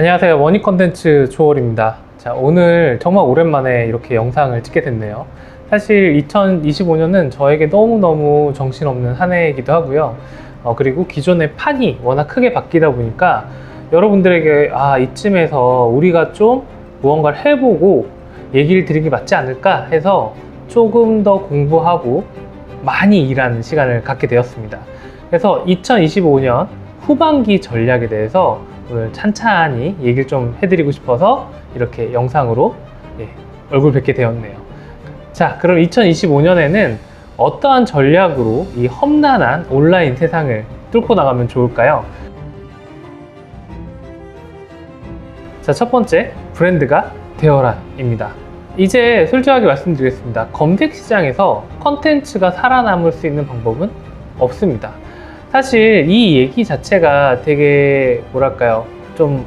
안녕하세요. 원익 컨텐츠 조월입니다. 자, 오늘 정말 오랜만에 이렇게 영상을 찍게 됐네요. 사실 2025년은 저에게 너무너무 정신없는 한 해이기도 하고요. 그리고 기존의 판이 워낙 크게 바뀌다 보니까 여러분들에게 이쯤에서 우리가 좀 무언가를 해보고 얘기를 드리는 게 맞지 않을까 해서 조금 더 공부하고 많이 일하는 시간을 갖게 되었습니다. 그래서 2025년 후반기 전략에 대해서 오늘 찬찬히 얘기를 좀 해드리고 싶어서 이렇게 영상으로 얼굴 뵙게 되었네요. 자, 그럼 2025년에는 어떠한 전략으로 이 험난한 온라인 세상을 뚫고 나가면 좋을까요? 자, 첫 번째, 브랜드가 되어라 입니다. 이제 솔직하게 말씀드리겠습니다. 검색 시장에서 컨텐츠가 살아남을 수 있는 방법은 없습니다. 사실 이 얘기 자체가 되게 뭐랄까요, 좀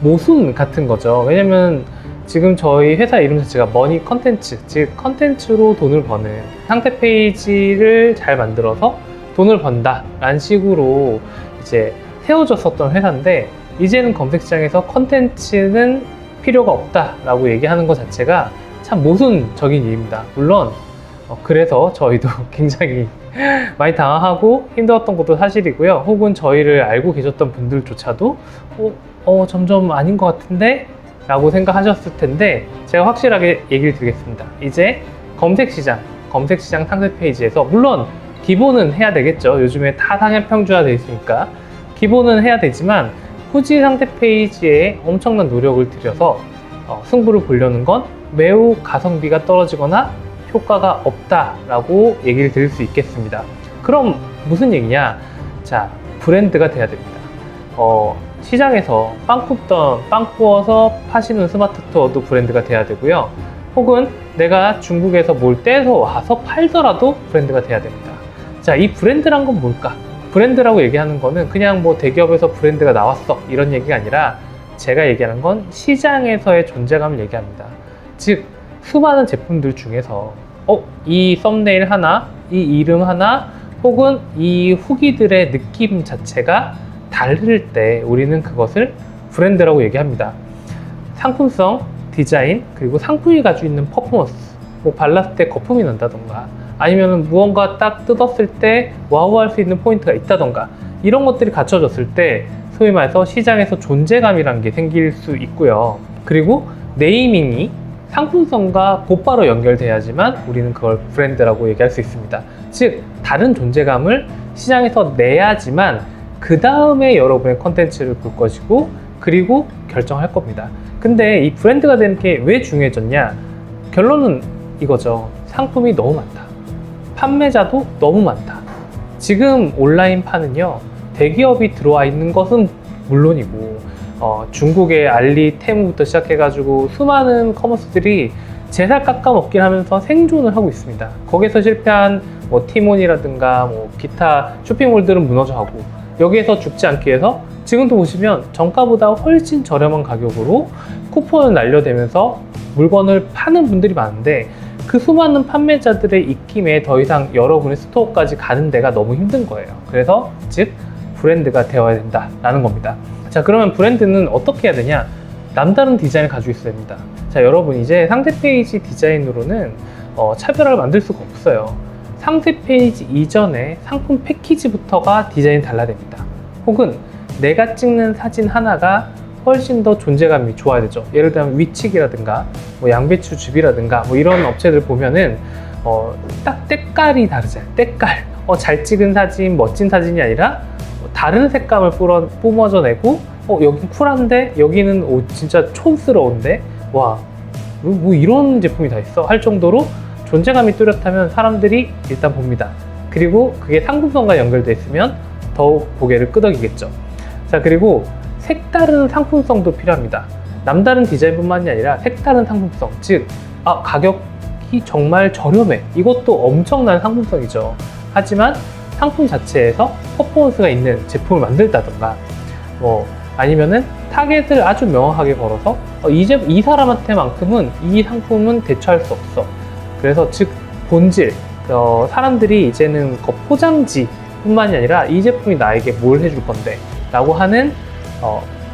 모순 같은 거죠. 왜냐면 지금 저희 회사 이름 자체가 머니 컨텐츠, 즉 컨텐츠로 돈을 버는 상세 페이지를 잘 만들어서 돈을 번다 라는 식으로 이제 세워졌었던 회사인데, 이제는 검색 시장에서 컨텐츠는 필요가 없다 라고 얘기하는 것 자체가 참 모순적인 일입니다. 물론 그래서 저희도 굉장히 많이 당황하고 힘들었던 것도 사실이고요. 혹은 저희를 알고 계셨던 분들조차도 점점 아닌 것 같은데? 라고 생각하셨을 텐데, 제가 확실하게 얘기를 드리겠습니다. 이제 검색 시장 상세 페이지에서 물론 기본은 해야 되겠죠. 요즘에 다 상향 평준화 되어 있으니까 기본은 해야 되지만 굳이 상세 페이지에 엄청난 노력을 들여서 승부를 보려는 건 매우 가성비가 떨어지거나 효과가 없다라고 얘기를 드릴 수 있겠습니다. 그럼 무슨 얘기냐? 자, 브랜드가 돼야 됩니다. 시장에서 빵 구워서 파시는 스마트 스토어도 브랜드가 돼야 되고요. 혹은 내가 중국에서 뭘 떼서 와서 팔더라도 브랜드가 돼야 됩니다. 자, 이 브랜드란 건 뭘까? 브랜드라고 얘기하는 거는 그냥 뭐 대기업에서 브랜드가 나왔어 이런 얘기가 아니라, 제가 얘기하는 건 시장에서의 존재감을 얘기합니다. 즉 수많은 제품들 중에서 이 썸네일 하나, 이 이름 하나, 혹은 이 후기들의 느낌 자체가 다를 때 우리는 그것을 브랜드라고 얘기합니다. 상품성, 디자인, 그리고 상품이 가지고 있는 퍼포먼스, 뭐 발랐을 때 거품이 난다던가, 아니면 무언가 딱 뜯었을 때 와우할 수 있는 포인트가 있다던가, 이런 것들이 갖춰졌을 때 소위 말해서 시장에서 존재감이라는 게 생길 수 있고요. 그리고 네이밍이 상품성과 곧바로 연결돼야지만 우리는 그걸 브랜드라고 얘기할 수 있습니다. 즉 다른 존재감을 시장에서 내야지만 그 다음에 여러분의 컨텐츠를 볼 것이고, 그리고 결정할 겁니다. 근데 이 브랜드가 되는 게 왜 중요해졌냐? 결론은 이거죠. 상품이 너무 많다. 판매자도 너무 많다. 지금 온라인 판은요, 대기업이 들어와 있는 것은 물론이고 중국의 알리, 테무부터 시작해가지고 수많은 커머스들이 제살 깎아 먹긴 하면서 생존을 하고 있습니다. 거기서 실패한 뭐 티몬이라든가 뭐 기타 쇼핑몰들은 무너져가고, 여기에서 죽지 않기 위해서 지금도 보시면 정가보다 훨씬 저렴한 가격으로 쿠폰을 날려대면서 물건을 파는 분들이 많은데, 그 수많은 판매자들의 입김에 더 이상 여러분의 스토어까지 가는 데가 너무 힘든 거예요. 그래서 즉 브랜드가 되어야 된다라는 겁니다. 자, 그러면 브랜드는 어떻게 해야 되냐? 남다른 디자인을 가지고 있어야 됩니다. 자, 여러분 이제 상세 페이지 디자인으로는 차별화를 만들 수가 없어요. 상세 페이지 이전에 상품 패키지부터가 디자인이 달라야 됩니다. 혹은 내가 찍는 사진 하나가 훨씬 더 존재감이 좋아야 되죠. 예를 들면 위치기라든가 뭐 양배추즙이라든가 뭐 이런 업체들 보면은 딱 때깔이 다르잖아요. 때깔. 잘 찍은 사진, 멋진 사진이 아니라 다른 색감을 뿜어져내고 여긴 쿨한데 여기는 진짜 촌스러운데 와, 뭐 이런 제품이 다 있어 할 정도로 존재감이 뚜렷하면 사람들이 일단 봅니다. 그리고 그게 상품성과 연결돼 있으면 더욱 고개를 끄덕이겠죠. 자, 그리고 색다른 상품성도 필요합니다. 남다른 디자인뿐만이 아니라 색다른 상품성, 즉 가격이 정말 저렴해, 이것도 엄청난 상품성이죠. 하지만 상품 자체에서 퍼포먼스가 있는 제품을 만들다던가, 아니면은 타겟을 아주 명확하게 걸어서 이 사람한테만큼은 이 상품은 대처할 수 없어. 그래서 즉 본질, 사람들이 이제는 포장지 뿐만이 아니라 이 제품이 나에게 뭘 해줄 건데 라고 하는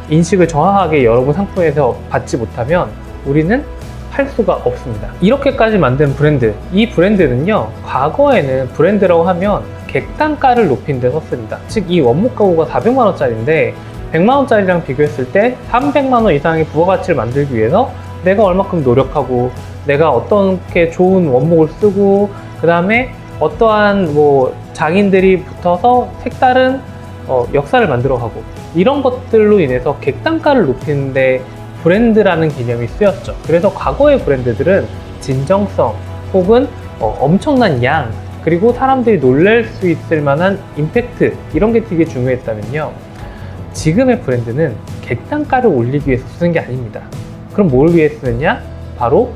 인식을 정확하게 여러분 상품에서 받지 못하면 우리는 팔 수가 없습니다. 이렇게까지 만든 브랜드, 이 브랜드는요, 과거에는 브랜드라고 하면 객단가를 높인 데 썼습니다. 즉 이 원목 가구가 400만 원짜리인데 100만 원짜리랑 비교했을 때 300만 원 이상의 부가가치를 만들기 위해서 내가 얼마큼 노력하고 내가 어떻게 좋은 원목을 쓰고 그 다음에 어떠한 뭐 장인들이 붙어서 색다른 역사를 만들어가고 이런 것들로 인해서 객단가를 높이는데 브랜드라는 개념이 쓰였죠. 그래서 과거의 브랜드들은 진정성 혹은 엄청난 양 그리고 사람들이 놀랄 수 있을 만한 임팩트 이런 게 되게 중요했다면요, 지금의 브랜드는 객단가를 올리기 위해서 쓰는 게 아닙니다. 그럼 뭘 위해 쓰느냐? 바로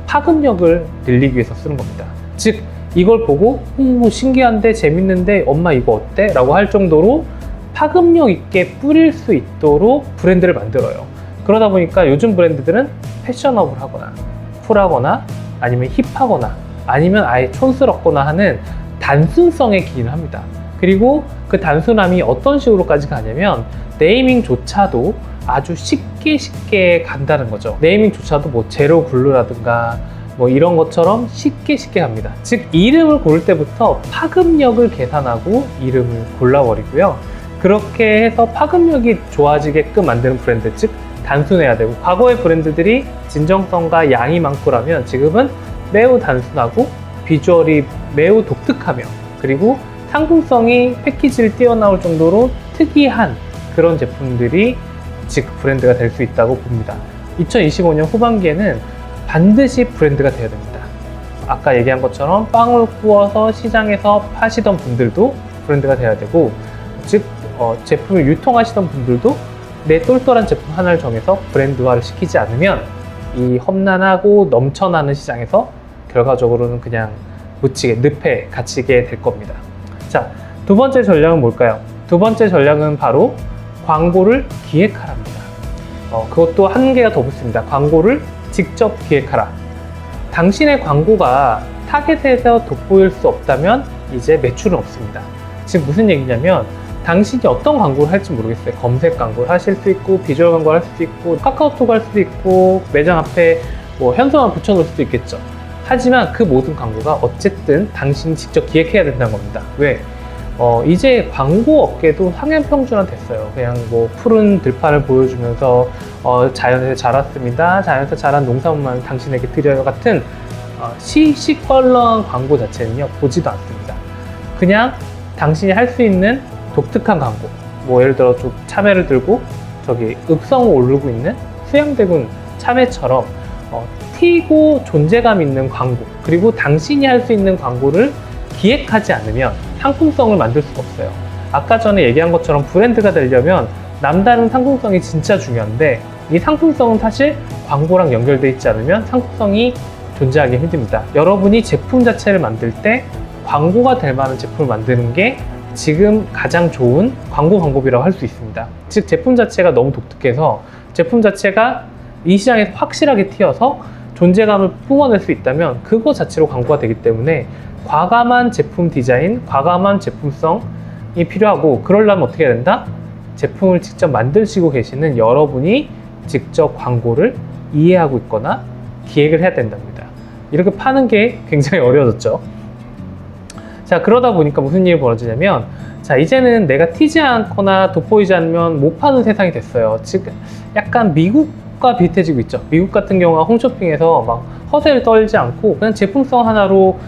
파급력을 늘리기 위해서 쓰는 겁니다. 즉 이걸 보고 신기한데 재밌는데 엄마 이거 어때? 라고 할 정도로 파급력 있게 뿌릴 수 있도록 브랜드를 만들어요. 그러다 보니까 요즘 브랜드들은 패셔너블하거나 쿨하거나 아니면 힙하거나 아니면 아예 촌스럽거나 하는 단순성에 기인을 합니다. 그리고 그 단순함이 어떤 식으로까지 가냐면 네이밍조차도 아주 쉽게 간다는 거죠. 네이밍조차도 뭐 제로 글루라든가 뭐 이런 것처럼 쉽게 갑니다. 즉 이름을 고를 때부터 파급력을 계산하고 이름을 골라버리고요. 그렇게 해서 파급력이 좋아지게끔 만드는 브랜드, 즉 단순해야 되고, 과거의 브랜드들이 진정성과 양이 많고라면 지금은 매우 단순하고 비주얼이 매우 독특하며 그리고 상품성이 패키지를 뛰어나올 정도로 특이한 그런 제품들이 즉 브랜드가 될 수 있다고 봅니다. 2025년 후반기에는 반드시 브랜드가 되어야 됩니다. 아까 얘기한 것처럼 빵을 구워서 시장에서 파시던 분들도 브랜드가 되어야 되고, 즉 제품을 유통하시던 분들도 내 똘똘한 제품 하나를 정해서 브랜드화를 시키지 않으면 이 험난하고 넘쳐나는 시장에서 결과적으로는 그냥 묻히게 늪에 갇히게 될 겁니다. 자, 두 번째 전략은 뭘까요? 두 번째 전략은 바로 광고를 기획하랍니다. 그것도 한 개가 더 붙습니다. 광고를 직접 기획하라. 당신의 광고가 타겟에서 돋보일 수 없다면 이제 매출은 없습니다. 즉 무슨 얘기냐면, 당신이 어떤 광고를 할지 모르겠어요. 검색 광고를 하실 수 있고, 비주얼 광고를 할 수도 있고, 카카오톡 할 수도 있고, 매장 앞에 뭐 현수막 붙여놓을 수도 있겠죠. 하지만 그 모든 광고가 어쨌든 당신이 직접 기획해야 된다는 겁니다. 왜? 이제 광고 업계도 상향평준화 됐어요. 그냥 뭐 푸른 들판을 보여주면서 자연에서 자랐습니다, 자연에서 자란 농산물만 당신에게 드려요 같은 시시껄렁한 광고 자체는요 보지도 않습니다. 그냥 당신이 할 수 있는 독특한 광고, 뭐 예를 들어 좀 참외를 들고 저기 읍성을 오르고 있는 수양대군 참외처럼 튀고 존재감 있는 광고, 그리고 당신이 할 수 있는 광고를 기획하지 않으면 상품성을 만들 수가 없어요. 아까 전에 얘기한 것처럼 브랜드가 되려면 남다른 상품성이 진짜 중요한데, 이 상품성은 사실 광고랑 연결되어 있지 않으면 상품성이 존재하기 힘듭니다. 여러분이 제품 자체를 만들 때 광고가 될 만한 제품을 만드는 게 지금 가장 좋은 광고 방법이라고 할 수 있습니다. 즉 제품 자체가 너무 독특해서 제품 자체가 이 시장에서 확실하게 튀어서 존재감을 뿜어낼 수 있다면 그거 자체로 광고가 되기 때문에 과감한 제품 디자인, 과감한 제품성이 필요하고, 그러려면 어떻게 해야 된다? 제품을 직접 만드시고 계시는 여러분이 직접 광고를 이해하고 있거나 기획을 해야 된답니다. 이렇게 파는 게 굉장히 어려워졌죠. 자, 그러다 보니까 무슨 일이 벌어지냐면, 자, 이제는 내가 튀지 않거나 돋보이지 않으면 못 파는 세상이 됐어요. 즉 약간 미국과 비슷해지고 있죠. 미국 같은 경우가 홈쇼핑에서 막 허세를 떨지 않고 그냥 제품성 하나로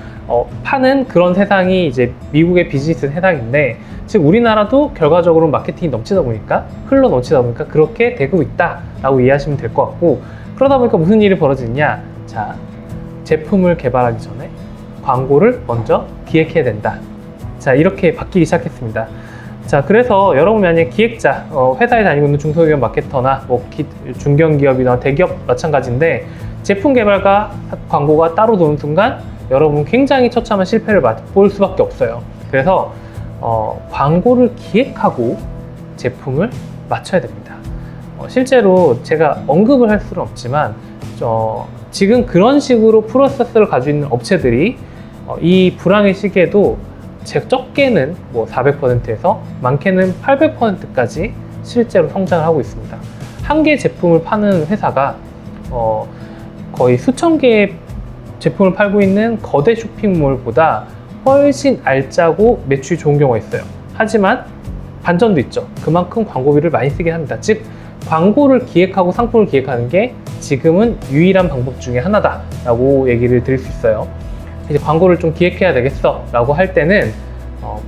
파는 그런 세상이 이제 미국의 비즈니스 세상인데, 즉 우리나라도 결과적으로 마케팅이 넘치다 보니까, 흘러 넘치다 보니까 그렇게 되고 있다라고 이해하시면 될 것 같고, 그러다 보니까 무슨 일이 벌어지느냐? 자, 제품을 개발하기 전에 광고를 먼저 기획해야 된다. 자, 이렇게 바뀌기 시작했습니다. 자, 그래서 여러분 만약에 기획자, 회사에 다니고 있는 중소기업 마케터나 뭐 중견기업이나 대기업 마찬가지인데, 제품 개발과 광고가 따로 도는 순간 여러분 굉장히 처참한 실패를 맛볼 수밖에 없어요. 그래서 광고를 기획하고 제품을 맞춰야 됩니다. 실제로 제가 언급을 할 수는 없지만 지금 그런 식으로 프로세스를 가지고 있는 업체들이 이 불황의 시기에도 적게는 뭐 400%에서 많게는 800%까지 실제로 성장을 하고 있습니다. 한 개 제품을 파는 회사가 거의 수천 개의 제품을 팔고 있는 거대 쇼핑몰보다 훨씬 알짜고 매출이 좋은 경우가 있어요. 하지만 반전도 있죠. 그만큼 광고비를 많이 쓰긴 합니다. 즉 광고를 기획하고 상품을 기획하는 게 지금은 유일한 방법 중에 하나다라고 얘기를 드릴 수 있어요. 이제 광고를 좀 기획해야 되겠어 라고 할 때는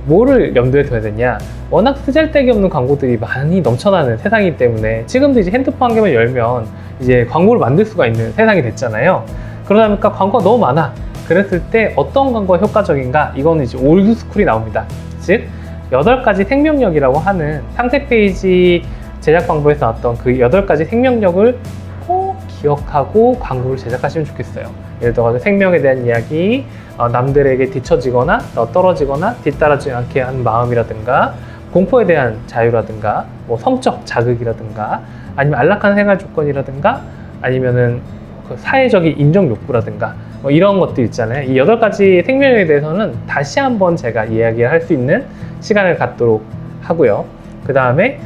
뭐를 염두에 둬야 되냐, 워낙 쓰잘데기 없는 광고들이 많이 넘쳐나는 세상이기 때문에 지금도 이제 핸드폰 한 개만 열면 이제 광고를 만들 수가 있는 세상이 됐잖아요. 그러다 보니까 광고가 너무 많아. 그랬을 때 어떤 광고가 효과적인가, 이거는 이제 올드스쿨이 나옵니다. 즉 8가지 생명력이라고 하는 상세 페이지 제작 방법에서 나왔던 그 8가지 생명력을 꼭 기억하고 광고를 제작하시면 좋겠어요. 예를 들어 생명에 대한 이야기, 남들에게 뒤처지거나 떨어지거나 뒤따라지지 않게 하는 마음이라든가, 공포에 대한 자유라든가, 뭐 성적 자극이라든가, 아니면 안락한 생활 조건이라든가, 아니면은 그 사회적인 인정 욕구라든가, 뭐 이런 것들 있잖아요. 이 8가지 생명력에 대해서는 다시 한번 제가 이야기를 할 수 있는 시간을 갖도록 하고요. 그 다음에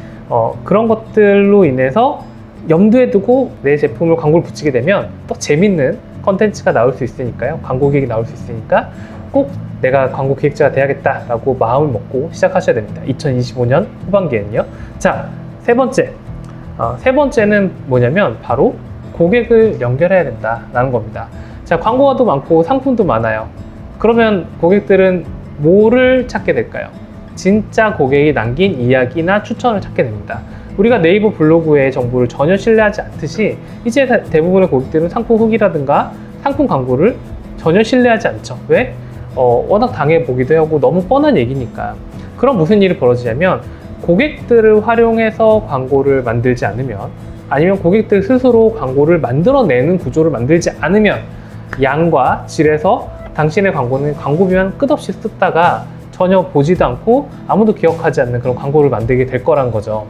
그런 것들로 인해서 염두에 두고 내 제품을 광고를 붙이게 되면 또 재밌는 컨텐츠가 나올 수 있으니까요. 광고 기획이 나올 수 있으니까 꼭 내가 광고 기획자가 돼야겠다라고 마음을 먹고 시작하셔야 됩니다. 2025년 후반기에는요. 자, 세 번째는 뭐냐면 바로 고객을 연결해야 된다라는 겁니다. 자, 광고가 또 많고 상품도 많아요. 그러면 고객들은 뭐를 찾게 될까요? 진짜 고객이 남긴 이야기나 추천을 찾게 됩니다. 우리가 네이버 블로그의 정보를 전혀 신뢰하지 않듯이 이제 대부분의 고객들은 상품 후기라든가 상품 광고를 전혀 신뢰하지 않죠. 왜? 워낙 당해보기도 하고 너무 뻔한 얘기니까. 그럼 무슨 일이 벌어지냐면 고객들을 활용해서 광고를 만들지 않으면, 아니면 고객들 스스로 광고를 만들어내는 구조를 만들지 않으면 양과 질에서 당신의 광고는 광고비만 끝없이 쓰다가 전혀 보지도 않고 아무도 기억하지 않는 그런 광고를 만들게 될 거란 거죠.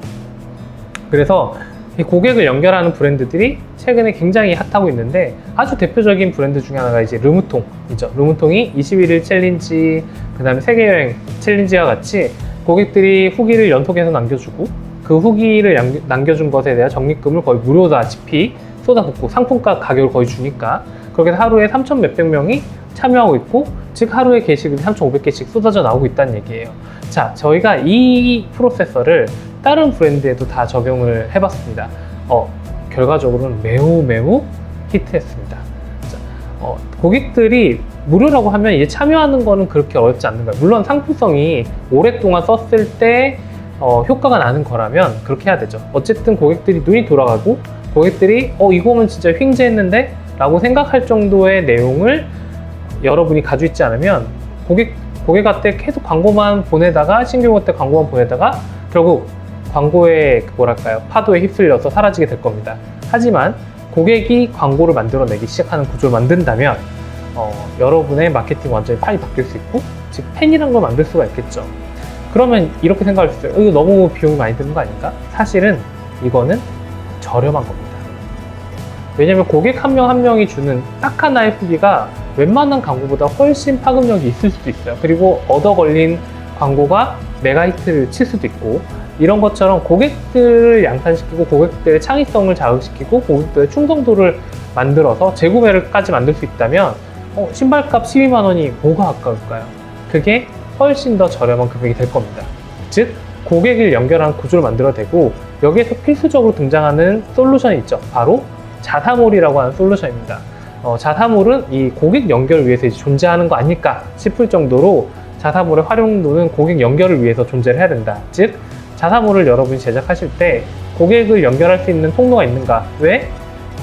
그래서 이 고객을 연결하는 브랜드들이 최근에 굉장히 핫하고 있는데, 아주 대표적인 브랜드 중에 하나가 이제 르무통이죠. 르무통이 21일 챌린지, 그 다음에 세계여행 챌린지와 같이 고객들이 후기를 연속해서 남겨주고 그 후기를 남겨준 것에 대한 적립금을 거의 무료다시피 쏟아붓고 상품가 가격을 거의 주니까 그렇게 해서 하루에 3,000 몇백 명이 참여하고 있고, 즉 하루에 게시글이 3,500개씩 쏟아져 나오고 있다는 얘기예요. 자, 저희가 이 프로세서를 다른 브랜드에도 다 적용을 해봤습니다. 결과적으로는 매우 히트했습니다. 자, 고객들이 무료라고 하면 이제 참여하는 거는 그렇게 어렵지 않는 거예요. 물론 상품성이 오랫동안 썼을 때 효과가 나는 거라면 그렇게 해야 되죠. 어쨌든 고객들이 눈이 돌아가고 고객들이 이거면 진짜 횡재했는데 라고 생각할 정도의 내용을 여러분이 가지고 있지 않으면 고객한테 계속 광고만 보내다가, 신규 고객 때 광고만 보내다가 결국 광고의 파도에 휩쓸려서 사라지게 될 겁니다. 하지만 고객이 광고를 만들어내기 시작하는 구조를 만든다면 여러분의 마케팅 완전히 판이 바뀔 수 있고, 즉 팬이란 걸 만들 수가 있겠죠. 그러면 이렇게 생각할 수 있어요. 이거 너무 비용이 많이 드는 거 아닌가? 사실은 이거는 저렴한 겁니다. 왜냐면 고객 한 명 한 명이 주는 딱 하나의 후기가 웬만한 광고보다 훨씬 파급력이 있을 수도 있어요. 그리고 얻어 걸린 광고가 메가 히트를 칠 수도 있고, 이런 것처럼 고객들을 양산시키고 고객들의 창의성을 자극시키고 고객들의 충성도를 만들어서 재구매를까지 만들 수 있다면 신발값 12만 원이 뭐가 아까울까요? 그게 훨씬 더 저렴한 금액이 될 겁니다. 즉 고객을 연결하는 구조를 만들어내고, 여기에서 필수적으로 등장하는 솔루션이 있죠. 바로 자사몰이라고 하는 솔루션입니다. 자사몰은 이 고객 연결을 위해서 존재하는 거 아닐까 싶을 정도로 자사몰의 활용도는 고객 연결을 위해서 존재를 해야 된다. 즉 자사몰을 여러분이 제작하실 때 고객을 연결할 수 있는 통로가 있는가? 왜?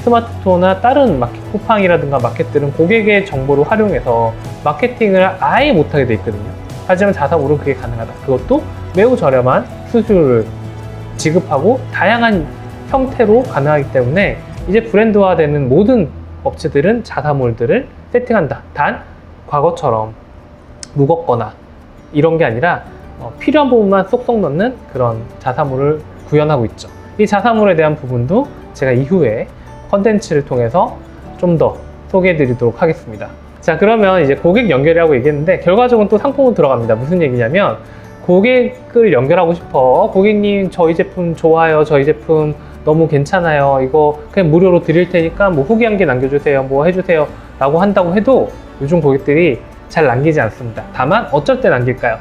스마트스토어나 다른 쿠팡이라든가 마켓들은 고객의 정보를 활용해서 마케팅을 아예 못하게 돼 있거든요. 하지만 자사몰은 그게 가능하다. 그것도 매우 저렴한 수수료를 지급하고 다양한 형태로 가능하기 때문에 이제 브랜드화되는 모든 업체들은 자사몰들을 세팅한다. 단 과거처럼 무겁거나 이런 게 아니라 필요한 부분만 쏙쏙 넣는 그런 자사몰을 구현하고 있죠. 이 자사몰에 대한 부분도 제가 이후에 컨텐츠를 통해서 좀 더 소개해 드리도록 하겠습니다. 자, 그러면 이제 고객 연결이라고 얘기했는데 결과적으로 또 상품으로 들어갑니다. 무슨 얘기냐면 고객을 연결하고 싶어. 고객님, 저희 제품 좋아요. 저희 제품 너무 괜찮아요. 이거 그냥 무료로 드릴 테니까 뭐 후기 한 개 남겨주세요. 뭐 해주세요. 라고 한다고 해도 요즘 고객들이 잘 남기지 않습니다. 다만 어쩔 때 남길까요?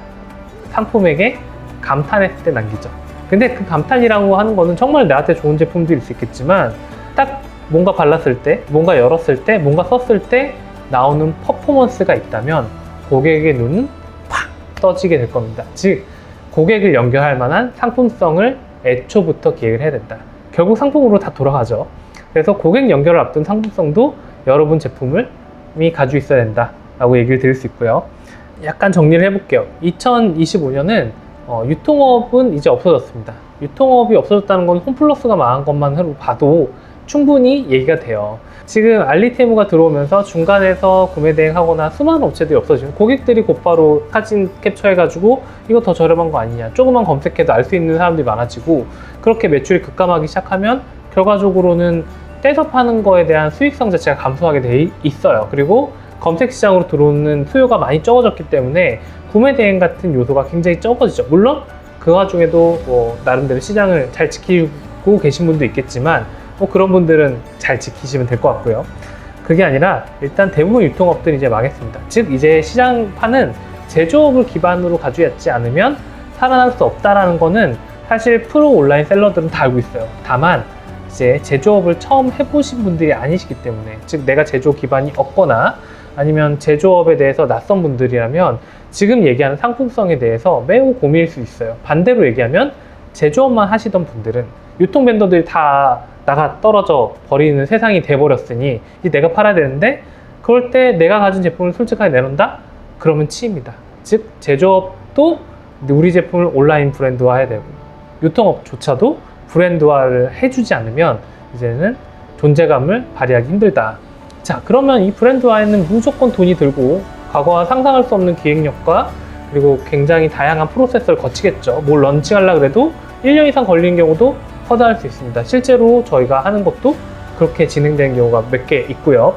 상품에게 감탄했을 때 남기죠. 근데 그 감탄이라고 하는 거는 정말 나한테 좋은 제품들일 수 있겠지만 딱 뭔가 발랐을 때, 뭔가 열었을 때, 뭔가 썼을 때 나오는 퍼포먼스가 있다면 고객의 눈은 팍 떠지게 될 겁니다. 즉, 고객을 연결할 만한 상품성을 애초부터 기획을 해야 된다. 결국 상품으로 다 돌아가죠. 그래서 고객 연결을 앞둔 상품성도 여러분 제품을 가지고 있어야 된다 라고 얘기를 드릴 수 있고요. 약간 정리를 해볼게요. 2025년은 유통업은 이제 없어졌습니다. 유통업이 없어졌다는 건 홈플러스가 망한 것만 봐도 충분히 얘기가 돼요. 지금 알리테무가 들어오면서 중간에서 구매 대행하거나 수많은 업체들이 없어지면 고객들이 곧바로 사진 캡처해가지고 이거 더 저렴한 거 아니냐, 조금만 검색해도 알 수 있는 사람들이 많아지고, 그렇게 매출이 급감하기 시작하면 결과적으로는 떼서 파는 거에 대한 수익성 자체가 감소하게 돼 있어요. 그리고 검색 시장으로 들어오는 수요가 많이 적어졌기 때문에 구매 대행 같은 요소가 굉장히 적어지죠. 물론 그 와중에도 뭐 나름대로 시장을 잘 지키고 계신 분도 있겠지만 뭐 그런 분들은 잘 지키시면 될 것 같고요. 그게 아니라 일단 대부분 유통업들이 이제 망했습니다. 즉 이제 시장판은 제조업을 기반으로 가지고 있지 않으면 살아날 수 없다라는 거는 사실 프로 온라인 셀러들은 다 알고 있어요. 다만 이제 제조업을 처음 해보신 분들이 아니시기 때문에, 즉 내가 제조 기반이 없거나 아니면 제조업에 대해서 낯선 분들이라면 지금 얘기하는 상품성에 대해서 매우 고민일 수 있어요. 반대로 얘기하면 제조업만 하시던 분들은 유통 벤더들이 다 나가 떨어져 버리는 세상이 돼버렸으니 이제 내가 팔아야 되는데, 그럴 때 내가 가진 제품을 솔직하게 내놓는다? 그러면 치입니다. 즉 제조업도 우리 제품을 온라인 브랜드화해야 되고 유통업조차도 브랜드화를 해주지 않으면 이제는 존재감을 발휘하기 힘들다. 자, 그러면 이 브랜드화에는 무조건 돈이 들고 과거와 상상할 수 없는 기획력과 그리고 굉장히 다양한 프로세스를 거치겠죠. 뭘 런칭하려고 해도 1년 이상 걸리는 경우도 허다할 수 있습니다. 실제로 저희가 하는 것도 그렇게 진행되는 경우가 몇 개 있고요.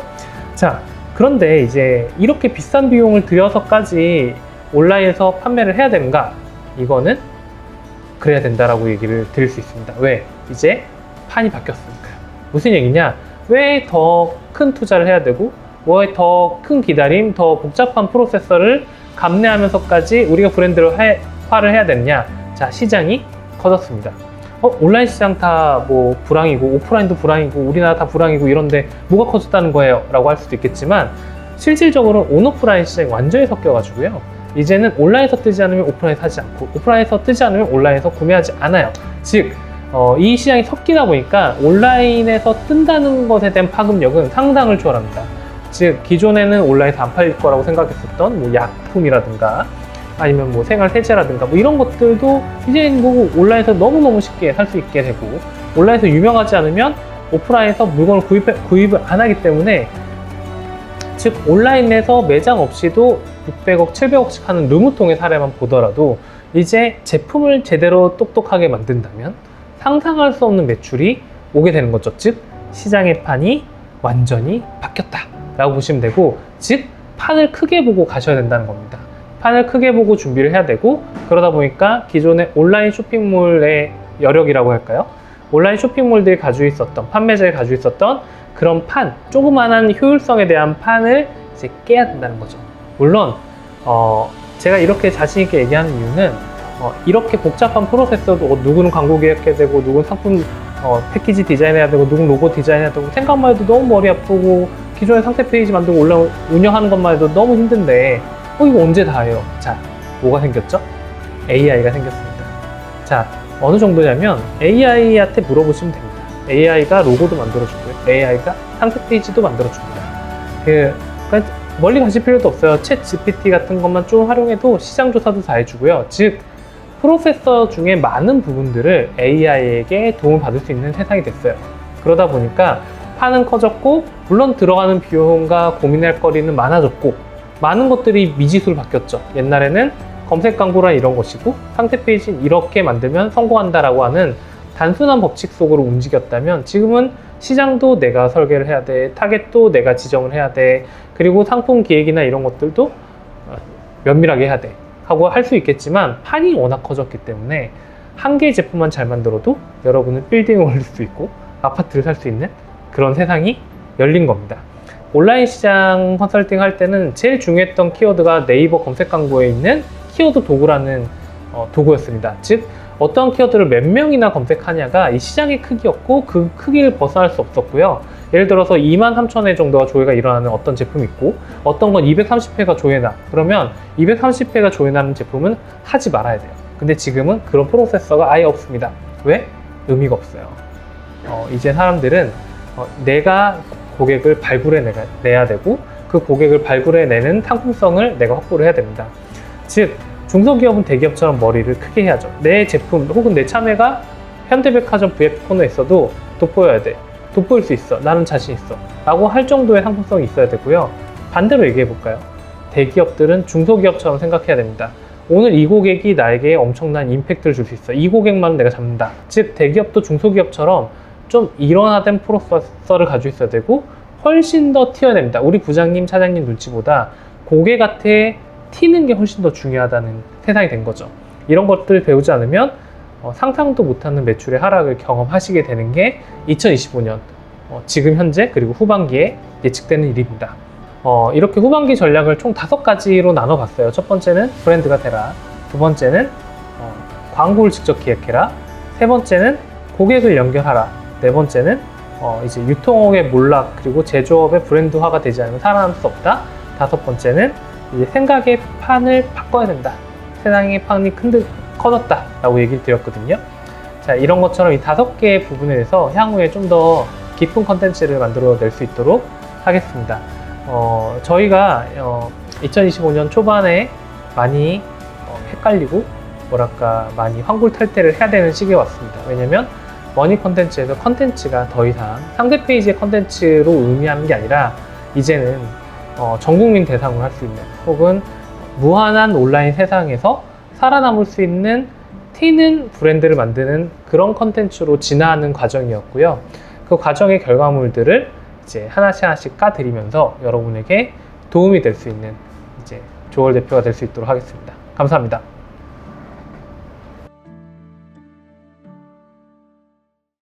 자, 그런데 이제 이렇게 비싼 비용을 들여서까지 온라인에서 판매를 해야 되는가? 이거는 그래야 된다라고 얘기를 드릴 수 있습니다. 왜? 이제 판이 바뀌었으니까요. 무슨 얘기냐? 왜 더 큰 투자를 해야 되고, 왜 더 큰 기다림, 더 복잡한 프로세서를 감내하면서까지 우리가 브랜드화를 해야 되느냐? 자, 시장이 커졌습니다. 온라인 시장 다 뭐 불황이고 오프라인도 불황이고 우리나라 다 불황이고 이런데 뭐가 커졌다는 거예요? 라고 할 수도 있겠지만 실질적으로 온오프라인 시장이 완전히 섞여가지고요. 이제는 온라인에서 뜨지 않으면 오프라인에서 사지 않고 오프라인에서 뜨지 않으면 온라인에서 구매하지 않아요. 즉 이 시장이 섞이다 보니까 온라인에서 뜬다는 것에 대한 파급력은 상당을 초월합니다. 즉 기존에는 온라인에서 안 팔릴 거라고 생각했었던 뭐 약품이라든가 아니면 뭐 생활 세제라든가 뭐 이런 것들도 이제 뭐 온라인에서 너무너무 쉽게 살 수 있게 되고, 온라인에서 유명하지 않으면 오프라인에서 물건을 구입을 안 하기 때문에, 즉 온라인에서 매장 없이도 600억, 700억씩 하는 르무통의 사례만 보더라도 이제 제품을 제대로 똑똑하게 만든다면 상상할 수 없는 매출이 오게 되는 거죠. 즉 시장의 판이 완전히 바뀌었다 라고 보시면 되고, 즉 판을 크게 보고 가셔야 된다는 겁니다. 판을 크게 보고 준비를 해야 되고, 그러다 보니까 기존의 온라인 쇼핑몰의 여력이라고 할까요? 온라인 쇼핑몰들이 가지고 있었던, 판매자가 가지고 있었던 그런 판, 조그만한 효율성에 대한 판을 이제 깨야 된다는 거죠. 물론 제가 이렇게 자신 있게 얘기하는 이유는 이렇게 복잡한 프로세서도 누구는 광고 기획해야 되고, 누구는 상품 패키지 디자인해야 되고, 누구는 로고 디자인해야 되고, 생각만 해도 너무 머리 아프고, 기존의 상세 페이지 만들고 온라인 운영하는 것만 해도 너무 힘든데 이거 언제 다 해요? 자, 뭐가 생겼죠? AI가 생겼습니다. 자, 어느 정도냐면 AI한테 물어보시면 됩니다. AI가 로고도 만들어주고요. AI가 상세 페이지도 만들어줍니다. 그러니까 멀리 가실 필요도 없어요. 챗 GPT 같은 것만 좀 활용해도 시장 조사도 다 해주고요. 즉 프로세서 중에 많은 부분들을 AI에게 도움을 받을 수 있는 세상이 됐어요. 그러다 보니까 판은 커졌고, 물론 들어가는 비용과 고민할 거리는 많아졌고, 많은 것들이 미지수로 바뀌었죠. 옛날에는 검색 광고란 이런 것이고 상세 페이지는 이렇게 만들면 성공한다라고 하는 단순한 법칙 속으로 움직였다면, 지금은 시장도 내가 설계를 해야 돼, 타겟도 내가 지정을 해야 돼, 그리고 상품 기획이나 이런 것들도 면밀하게 해야 돼 하고 할 수 있겠지만 판이 워낙 커졌기 때문에 한 개의 제품만 잘 만들어도 여러분은 빌딩을 올릴 수 있고 아파트를 살 수 있는 그런 세상이 열린 겁니다. 온라인 시장 컨설팅 할 때는 제일 중요했던 키워드가 네이버 검색 광고에 있는 키워드 도구라는 도구였습니다. 즉 어떤 키워드를 몇 명이나 검색하냐가 이 시장의 크기였고 그 크기를 벗어날 수 없었고요. 예를 들어서 23,000회 정도가 조회가 일어나는 어떤 제품이 있고 어떤 건 230회가 조회나, 그러면 230회가 조회나는 제품은 하지 말아야 돼요. 근데 지금은 그런 프로세서가 아예 없습니다. 왜? 의미가 없어요. 이제 사람들은 내가 고객을 발굴해내야 되고 그 고객을 발굴해내는 상품성을 내가 확보를 해야 됩니다. 즉 중소기업은 대기업처럼 머리를 크게 해야죠. 내 제품 혹은 내 참여가 현대백화점 VF 코너에 있어도 돋보여야 돼. 돋보일 수 있어. 나는 자신 있어. 라고 할 정도의 상품성이 있어야 되고요. 반대로 얘기해 볼까요? 대기업들은 중소기업처럼 생각해야 됩니다. 오늘 이 고객이 나에게 엄청난 임팩트를 줄 수 있어. 이 고객만은 내가 잡는다. 즉 대기업도 중소기업처럼 좀 일원화된 프로세서를 가지고 있어야 되고 훨씬 더 튀어야 됩니다. 우리 부장님, 차장님 눈치보다 고객한테 튀는 게 훨씬 더 중요하다는 세상이 된 거죠. 이런 것들 배우지 않으면 상상도 못하는 매출의 하락을 경험하시게 되는 게 2025년 지금 현재 그리고 후반기에 예측되는 일입니다. 이렇게 후반기 전략을 총 5가지로 나눠봤어요. 첫 번째는 브랜드가 되라, 두 번째는 광고를 직접 기획해라, 세 번째는 고객을 연결하라, 네 번째는 이제 유통업의 몰락 그리고 제조업의 브랜드화가 되지 않으면 살아남을 수 없다, 다섯 번째는 이제 생각의 판을 바꿔야 된다. 세상의 판이 커졌다 라고 얘기를 드렸거든요. 자, 이런 것처럼 이 5개의 부분에 대해서 향후에 좀 더 깊은 컨텐츠를 만들어 낼 수 있도록 하겠습니다. 저희가 2025년 초반에 많이 헷갈리고 많이 환골탈태를 해야 되는 시기에 왔습니다. 왜냐면 머니 컨텐츠에서 컨텐츠가 더 이상 상대 페이지의 컨텐츠로 의미하는 게 아니라 이제는 전 국민 대상으로 할 수 있는 혹은 무한한 온라인 세상에서 살아남을 수 있는 튀는 브랜드를 만드는 그런 컨텐츠로 진화하는 과정이었고요. 그 과정의 결과물들을 이제 하나씩 까드리면서 여러분에게 도움이 될 수 있는 이제 조월 대표가 될 수 있도록 하겠습니다. 감사합니다.